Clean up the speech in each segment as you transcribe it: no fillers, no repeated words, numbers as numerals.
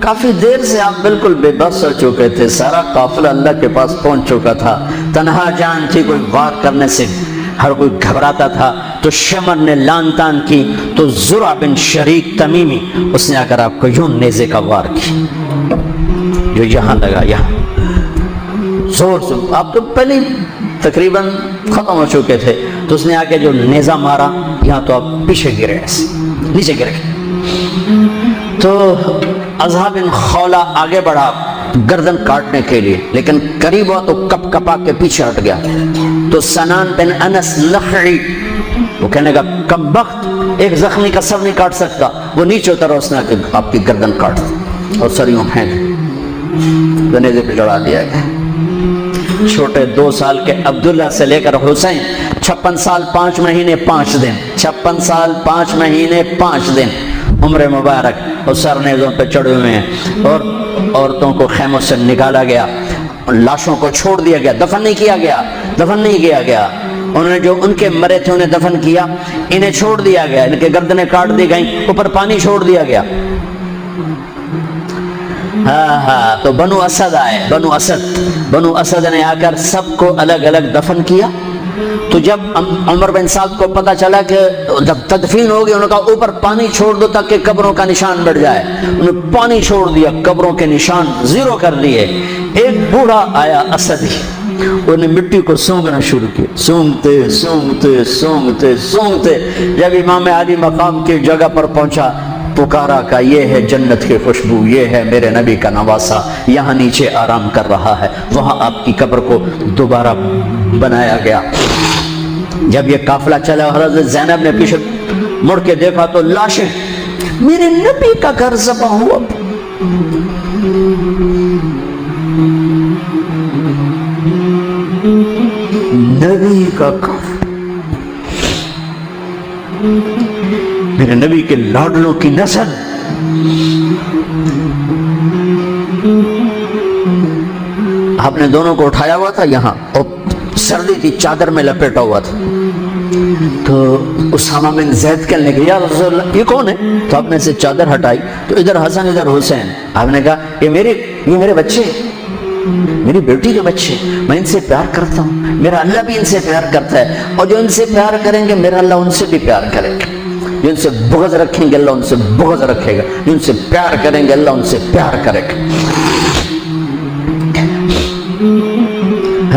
کافی دیر سے آپ بالکل بے بس ہو چکے تھے، سارا قافلہ اللہ کے پاس پہنچ چکا تھا، تنہا جان تھی، کوئی وار کرنے سے ہر کوئی گھبراتا تھا۔ تو شمر نے لان تان کی تو زرع بن شریک تمیمی اس نے آ کر آپ کو یوں نیزے کا وار کی، جو یہاں لگا، یہاں زور سے، آپ تو پہلے تقریباً ختم ہو چکے تھے، تو اس نے آ کے جو نیزہ مارا یہاں، تو آپ پیچھے گرے، ایسے نیچے گر گئے۔ تو اضحیٰ بن خولہ آگے بڑھا گردن کاٹنے کے لیے، لیکن قریب ہوا تو کپ کپا کے پیچھے ہٹ گیا۔ تو سنان بن انس لخعی وہ کہنے کا کم بخت، ایک زخمی کا سر نہیں کاٹ سکتا، وہ نیچے اترا، اس نے آپ کی گردن کاٹ دی اور سر یوں پھینک نیزے پہ چڑھا دیا گیا۔ چھوٹے 2 سال کے عبداللہ سے لے کر حسین 56 سال 5 مہینے 5 دن، 56 سال 5 مہینے 5 دن عمر مبارک، اور سر نیزوں پہ چڑھے ہوئے ہیں، اور عورتوں کو خیموں سے نکالا گیا، لاشوں کو چھوڑ دیا گیا، دفن نہیں کیا گیا، دفن نہیں کیا گیا۔ انہوں نے جو ان کے مرے تھے انہیں دفن کیا، انہیں چھوڑ دیا گیا، ان کے گردنیں کاٹ دی گئیں، اوپر پانی چھوڑ دیا گیا۔ ہاں تو بنو اسد آئے، بنو اسد نے آ کر سب کو الگ الگ دفن کیا۔ تو جب عمر بن سعد کو پتا چلا کہ جب تدفین ہوگی، انہوں نے کہا اوپر پانی چھوڑ دو تاکہ قبروں کا نشان بڑھ جائے۔ انہوں نے پانی چھوڑ دیا، قبروں کے نشان زیرو کر دیے۔ ایک بوڑھا آیا اسدی، انہوں نے مٹی کو سونگنا شروع کیا، سونگتے سونگتے سونگتے سونگتے جب امام عالی مقام کی جگہ پر پہنچا، پکارا کا یہ ہے جنت کی خوشبو، یہ ہے میرے نبی کا نواسا، یہاں نیچے آرام کر رہا ہے۔ وہاں آپ کی قبر کو دوبارہ بنایا گیا۔ جب یہ قافلہ چلا، حضرت زینب نے پیچھے مڑ کے دیکھا تو لاشیں، میرے نبی کا گھر ذبح ہوا، نبی کا گھر، میرے نبی کے لاڈلوں کی نسل۔ آپ نے دونوں کو اٹھایا ہوا تھا یہاں، اور سردی تھی، چادر میں لپیٹا ہوا تھا۔ تو اسامہ بن زید کہنے لگے یا رسول اللہ یہ کون ہے؟ تو آپ نے سے چادر ہٹائی تو ادھر حسن ادھر حسین۔ آپ نے کہا یہ میرے بچے، میری بیٹی کے بچے، میں ان سے پیار کرتا ہوں، میرا اللہ بھی ان سے پیار کرتا ہے، اور جو ان سے پیار کریں گے میرا اللہ ان سے بھی پیار کرے گا، جو ان سے بغض رکھیں گے اللہ ان سے بغض رکھے گا، جو ان سے پیار کریں گے اللہ ان سے پیار کرے گا۔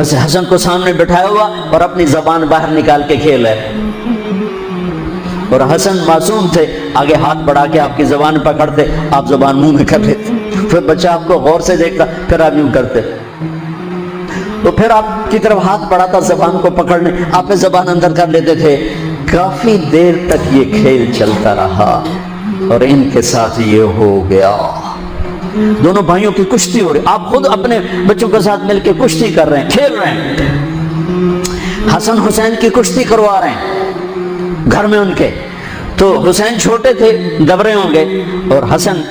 حسن کو سامنے بٹھایا ہوا اور اپنی زبان باہر نکال کے کھیل ہے، اور حسن معصوم تھے، آگے ہاتھ بڑھا کے آپ کی زبان پکڑتے، آپ زبان منہ میں کر لیتے، پھر بچہ آپ کو غور سے دیکھتا، پھر آپ یوں کرتے، تو پھر آپ کی طرف ہاتھ بڑھاتا زبان کو پکڑنے، آپ نے زبان اندر کر لیتے تھے۔ کافی دیر تک یہ کھیل چلتا رہا، اور ان کے ساتھ یہ ہو گیا۔ دونوں بھائیوں کی کشتی ہو رہی، آپ خود اپنے بچوں کے ساتھ مل کے کشتی کر رہے ہیں، کھیل رہے ہیں، حسن حسین کی کشتی کروا رہے ہیں گھر میں ان کے۔ تو حسین چھوٹے تھے، گبرے ہوں گے، اور حسن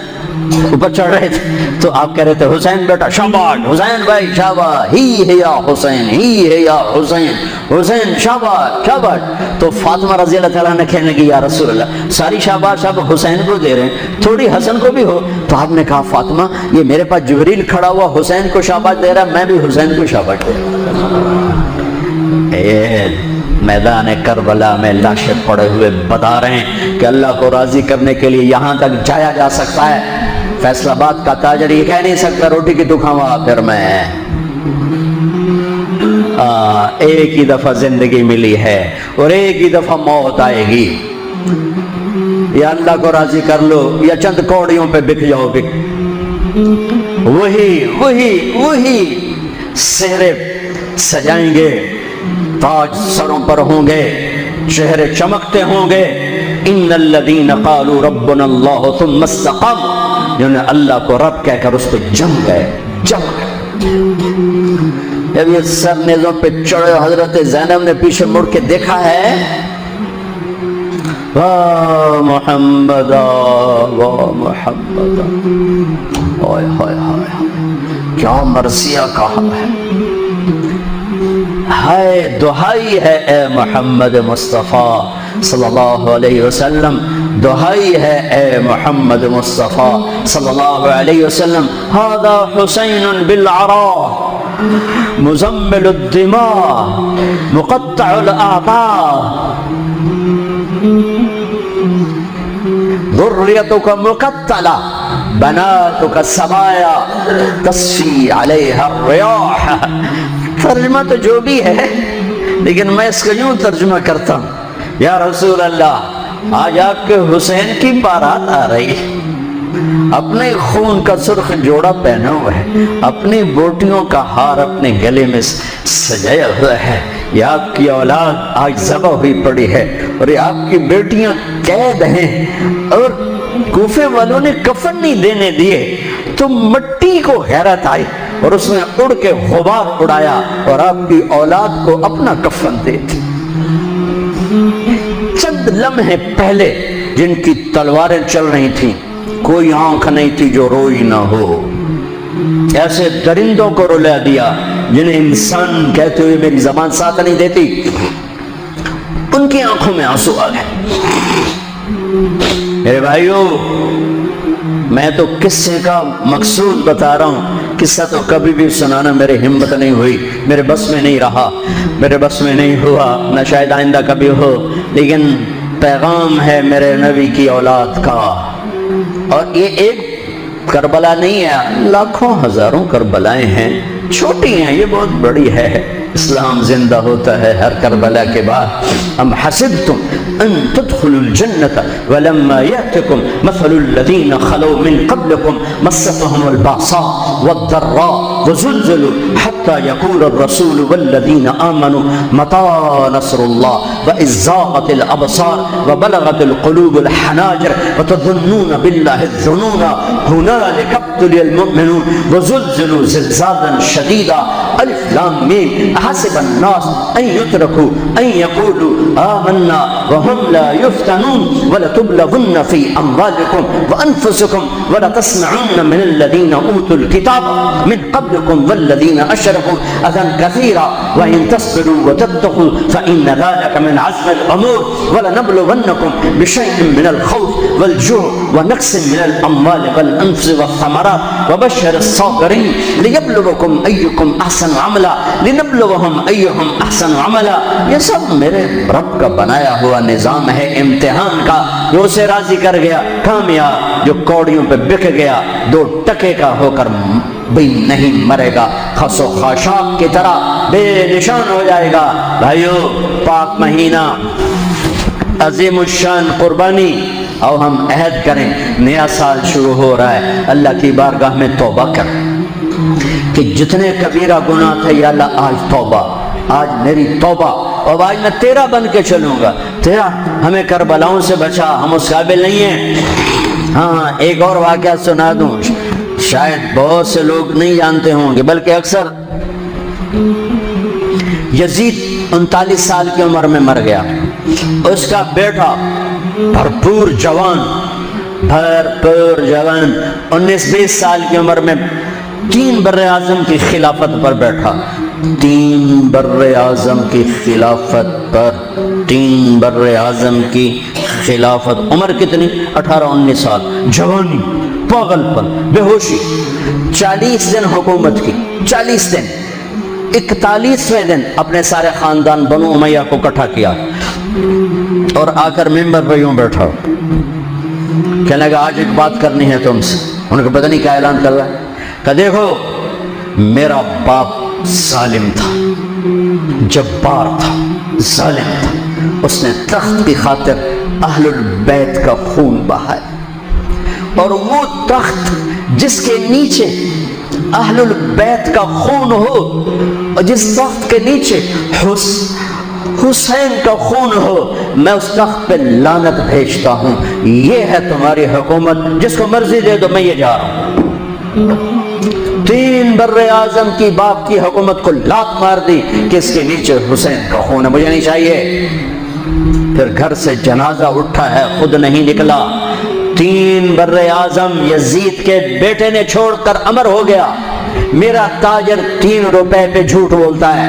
اوپر چڑھ رہے تھے، تو آپ کہہ رہے تھے حسین بیٹا شاباش، حسین بھائی شاباش، ہی ہے یا حسین، ہی ہے یا حسین، حسین شاباش شاباش۔ تو فاطمہ رضی اللہ تعالیٰ نے کہنے لگی یا رسول اللہ ساری شاباش آپ حسین کو دے رہے ہیں، تھوڑی حسن کو بھی ہو۔ تو آپ نے کہا فاطمہ یہ میرے پاس جبریل کھڑا ہوا حسین کو شاباش دے رہا ہے، میں بھی حسین کو شاباش دے رہا ہوں۔ میدان کربلا میں لاشیں پڑے ہوئے بتا رہے ہیں کہ اللہ کو راضی کرنے کے لیے یہاں تک جایا جا سکتا ہے۔ فیصل آباد کا تاجر یہ کہہ نہیں سکتا روٹی کی تو کھاواں پھر میں، ایک ہی دفعہ زندگی ملی ہے اور ایک ہی دفعہ موت آئے گی، یا اللہ کو راضی کر لو یا چند کوڑیوں پہ بک جاؤ گے۔ وہی سہرے سجائیں گے، تاج سروں پر ہوں گے، چہرے چمکتے ہوں گے۔ ان الذین قالوا ربنا اللہ ثم استقاموا، جنہوں نے اللہ کو رب کہہ کر اس پہ جم گئے۔ جب یہ سر نیزوں پہ چڑھے، حضرت زینب نے پیچھے مڑ کے دیکھا ہے، واہ محمد واہ محمد، ہائے ہائے ہائے کیا مرثیہ کہا ہے۔ ہائے دہائی ہے اے محمد مصطفیٰ صلی اللہ علیہ وسلم، دہائی ہے اے محمد مصطفیٰ صلی اللہ علیہ وسلم، ھذا حسین بالعراء مزمل الدماء مقطع الاعضاء ذریتک مقتلہ بناتک سبایا تصفی علیہا الریاح۔ ترجمہ تو جو بھی ہے لیکن میں اس کو یوں ترجمہ کرتا ہوں، یا رسول اللہ آج آپ کے حسین کی بارات آ رہی ہے، اپنے خون کا سرخ جوڑا پہنا ہوا ہے، اپنی بوٹیوں کا ہار اپنے گلے میں سجایا ہوا ہے، یہ آپ کی اولاد آج ذبح ہوئی پڑی ہے اور یہ آپ کی بیٹیاں قید ہیں، اور کوفے والوں نے کفن نہیں دینے دیے تو مٹی کو غیرت آئی اور اس نے اڑ کے غبار اڑایا اور آپ کی اولاد کو اپنا کفن دے دی۔ چند لمحے پہلے جن کی تلواریں چل رہی تھیں، کوئی آنکھ نہیں تھی جو روئی نہ ہو، ایسے درندوں کو رلا دیا جنہیں انسان کہتے ہوئے میری زبان ساتھ نہیں دیتی، ان کی آنکھوں میں آنسو آ گئے۔ میرے بھائیوں، میں تو قصے کا مقصود بتا رہا ہوں، قصہ تو کبھی بھی سنانا میرے ہمت نہیں ہوئی، میرے بس میں نہیں رہا، میرے بس میں نہیں ہوا، نہ شاید آئندہ کبھی ہو، لیکن پیغام ہے میرے نبی کی اولاد کا، اور یہ ایک کربلا نہیں ہے، لاکھوں ہزاروں کربلائیں ہیں، چھوٹی ہیں، یہ بہت بڑی ہے۔ اسلام زندہ ہوتا ہے ہر کربلا کے بعد۔ ام حسبتم ان تدخلوا الجنة ولما يأتكم مثل الذين خلوا من قبلكم مستهم البأساء والضراء وزلزلوا حتى يقول الرسول والذين آمنوا متى نصر الله وإذ زاغت الأبصار وبلغت القلوب الحناجر وتظنون بالله الظنون هنالك ابتلي المؤمنون وزلزلوا زلزالا شديدا الف لام میم احسب الناس ان يتركوا ان يقولوا آمنا وهم لا يفتنون ولتبلغن في اموالكم وانفسكم ولتسمعن من الذين اوتوا الكتاب من قبلكم والذين اشركوا اذى كثيرا وان تصبروا وتتقوا فان ذلك من عزم الامور ولنبلونكم بشيء من الخوف والجوع ونقص من الاموال والانفس والثمرات وبشر الصابرين ليبلوكم ايكم احسن عملا لنبلوهم ايهم احسن عملا۔ یہ سب میرے رب کا بنایا ہوا نظام ہے امتحان کا، جو اسے راضی کر گیا کامیاب، جو کوڑیوں پہ بک گیا 2 ٹکے کا ہو کر بھی نہیں مرے گا، خس و خاشاک کی طرح بے نشان ہو جائے گا۔ بھائیو، پاک مہینہ، عظیم الشان قربانی، اور ہم عہد کریں، نیا سال شروع ہو رہا ہے، اللہ کی بارگاہ میں توبہ کر کہ جتنے کبیرہ گناہ تھے یا اللہ آج توبہ، آج میری توبہ، اور آج میں تیرا بن کے چلوں گا، تیرا ہمیں کربلاؤں سے بچا، ہم اس قابل نہیں ہیں۔ ہاں، ایک اور واقعہ سنا دوں، شاید بہت سے لوگ نہیں جانتے ہوں گے، بلکہ اکثر۔ یزید 39 سال کی عمر میں مر گیا، اس کا بیٹا بھرپور جوان 19-20 سال کی عمر میں 3 بر اعظم کی خلافت پر بیٹھا، 3 بر اعظم کی خلافت پر، 3 بر اعظم کی خلافت، عمر کتنی؟ 18-19 سال، جوانی، پاگل پن، بے ہوشی، 40 دن حکومت کی، 40 دن، 41ویں دن اپنے سارے خاندان بنو امیہ کو اکٹھا کیا اور آ کر ممبر پہ یوں بیٹھا، کہنے لگا آج ایک بات کرنی ہے تم سے۔ انہوں نے پتہ نہیں کیا اعلان کر رہا ہے، کہ دیکھو میرا باپ ظالم تھا، جبار تھا، ظالم تھا، اس نے تخت کی خاطر اہل البیت کا خون بہایا، اور وہ تخت جس کے نیچے اہل البیت کا خون ہو اور جس تخت کے نیچے حسین کا خون ہو، میں اس تخت پہ لعنت بھیجتا ہوں۔ یہ ہے تمہاری حکومت، جس کو مرضی دے دو، میں یہ جا رہا ہوں۔ 3 بر اعظم کی باپ کی حکومت کو لات مار دی کہ اس کے نیچے حسین کا خون ہے، مجھے نہیں چاہیے۔ پھر گھر سے جنازہ اٹھا ہے، خود نہیں نکلا۔ 3 بر اعظم یزید کے بیٹے نے چھوڑ کر امر ہو گیا، میرا تاجر 3 روپے پہ جھوٹ بولتا ہے،